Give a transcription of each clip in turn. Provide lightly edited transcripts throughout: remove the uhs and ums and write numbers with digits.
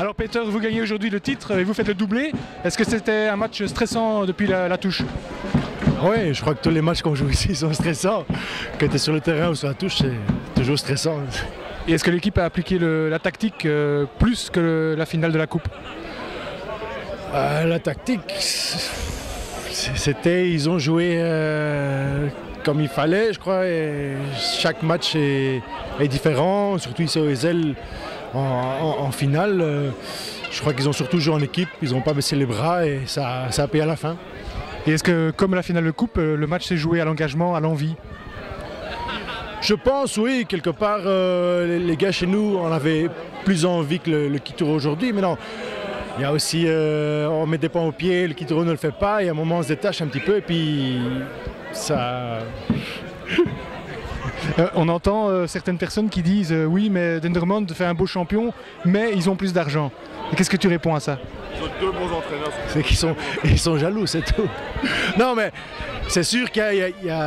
Alors Peter, vous gagnez aujourd'hui le titre et vous faites le doublé. Est-ce que c'était un match stressant depuis la touche? Oui, je crois que tous les matchs qu'on joue ici sont stressants. Quand tu es sur le terrain ou sur la touche, c'est toujours stressant. Et est-ce que l'équipe a appliqué la tactique plus que la finale de la Coupe? La tactique, ils ont joué comme il fallait, je crois. Et chaque match est différent, surtout ici au Ezel en finale. Je crois qu'ils ont surtout joué en équipe, ils n'ont pas baissé les bras et ça a payé à la fin. Et est-ce que, comme la finale de Coupe, le match s'est joué à l'engagement, à l'envie? Je pense, oui, quelque part, les gars chez nous, on avait plus envie que le Kituro aujourd'hui, mais non. Il y a aussi, on met des points au pied, le Kituro ne le fait pas, et à un moment on se détache un petit peu, et puis ça... On entend certaines personnes qui disent oui, mais Dendermonde fait un beau champion, mais ils ont plus d'argent. Et qu'est-ce que tu réponds à ça? Ils ont deux bons entraîneurs. C'est qu'ils sont jaloux, c'est tout. Non, mais c'est sûr qu'il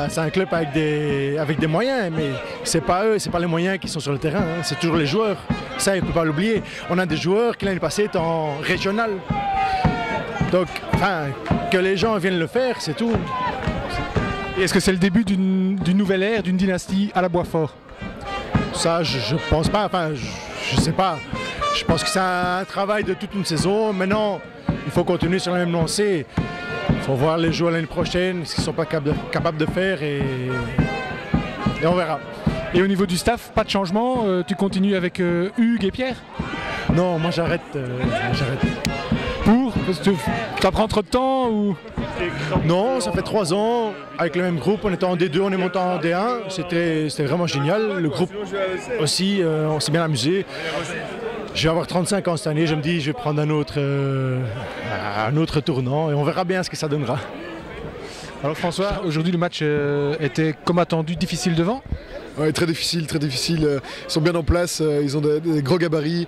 c'est un club avec des moyens, mais c'est pas eux, c'est pas les moyens qui sont sur le terrain, hein, c'est toujours les joueurs. Ça, il ne peut pas l'oublier. On a des joueurs qui l'année passée étaient en régional. Donc, enfin, que les gens viennent le faire, c'est tout. Et est-ce que c'est le début d'une nouvelle ère, d'une dynastie à la Boisfort? Ça, je pense pas, enfin, je sais pas. Je pense que c'est un travail de toute une saison. Maintenant, il faut continuer sur la même lancée. Il faut voir les joueurs l'année prochaine, ce qu'ils ne sont pas capables de faire et on verra. Et au niveau du staff, pas de changement? Tu continues avec Hugues et Pierre? Non, moi j'arrête. Pour? Parce que tu apprends trop de temps ou... Non, ça fait 3 ans, avec le même groupe, on était en D2, on est monté en D1, c'était vraiment génial. Le groupe aussi, on s'est bien amusé. Je vais avoir 35 ans cette année, je me dis je vais prendre un autre tournant et on verra bien ce que ça donnera. Alors François, aujourd'hui le match était comme attendu difficile devant? Oui, très difficile, très difficile. Ils sont bien en place, ils ont des gros gabarits.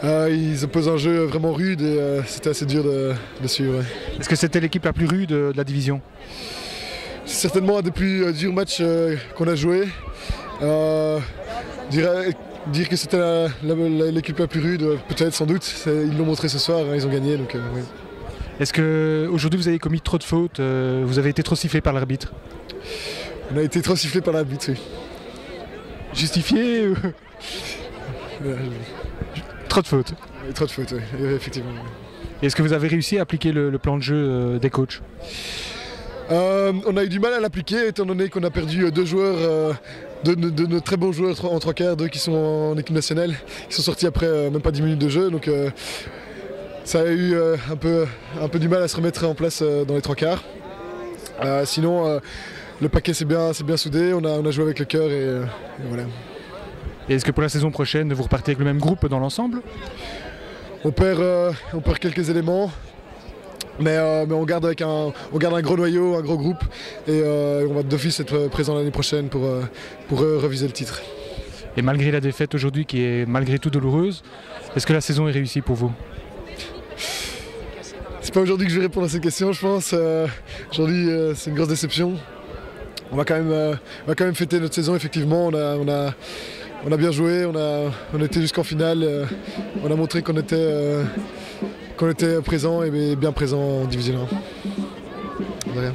Ils opposent un jeu vraiment rude et c'était assez dur de suivre. Ouais. Est-ce que c'était l'équipe la plus rude de la division? C'est certainement un des plus durs matchs qu'on a joué. Dire que c'était l'équipe la plus rude, peut-être, sans doute. Ils l'ont montré ce soir, hein, ils ont gagné. Donc, oui. Est-ce qu'aujourd'hui vous avez commis trop de fautes? Vous avez été trop sifflé par l'arbitre? On a été trop sifflé par l'arbitre, oui. Justifié ou... Trop de fautes? Trop de fautes, oui, effectivement. Est-ce que vous avez réussi à appliquer le plan de jeu des coachs? On a eu du mal à l'appliquer étant donné qu'on a perdu 2 joueurs, de nos très bons joueurs en 3 quarts, 2 qui sont en équipe nationale, qui sont sortis après même pas 10 minutes de jeu. Donc ça a eu un peu du mal à se remettre en place dans les 3 quarts. Sinon, le paquet c'est bien soudé, on a joué avec le cœur et voilà. Et est-ce que pour la saison prochaine, vous repartez avec le même groupe dans l'ensemble? On perd quelques éléments. Mais on garde un gros noyau, un gros groupe et on va d'office être présent l'année prochaine pour reviser le titre. Et malgré la défaite aujourd'hui qui est malgré tout douloureuse, est-ce que la saison est réussie pour vous? C'est pas aujourd'hui que je vais répondre à cette question, je pense. Aujourd'hui c'est une grosse déception. On va quand même fêter notre saison, effectivement. On a bien joué, on était jusqu'en finale, on a montré qu'on était présent et bien présent en Division 1. De rien.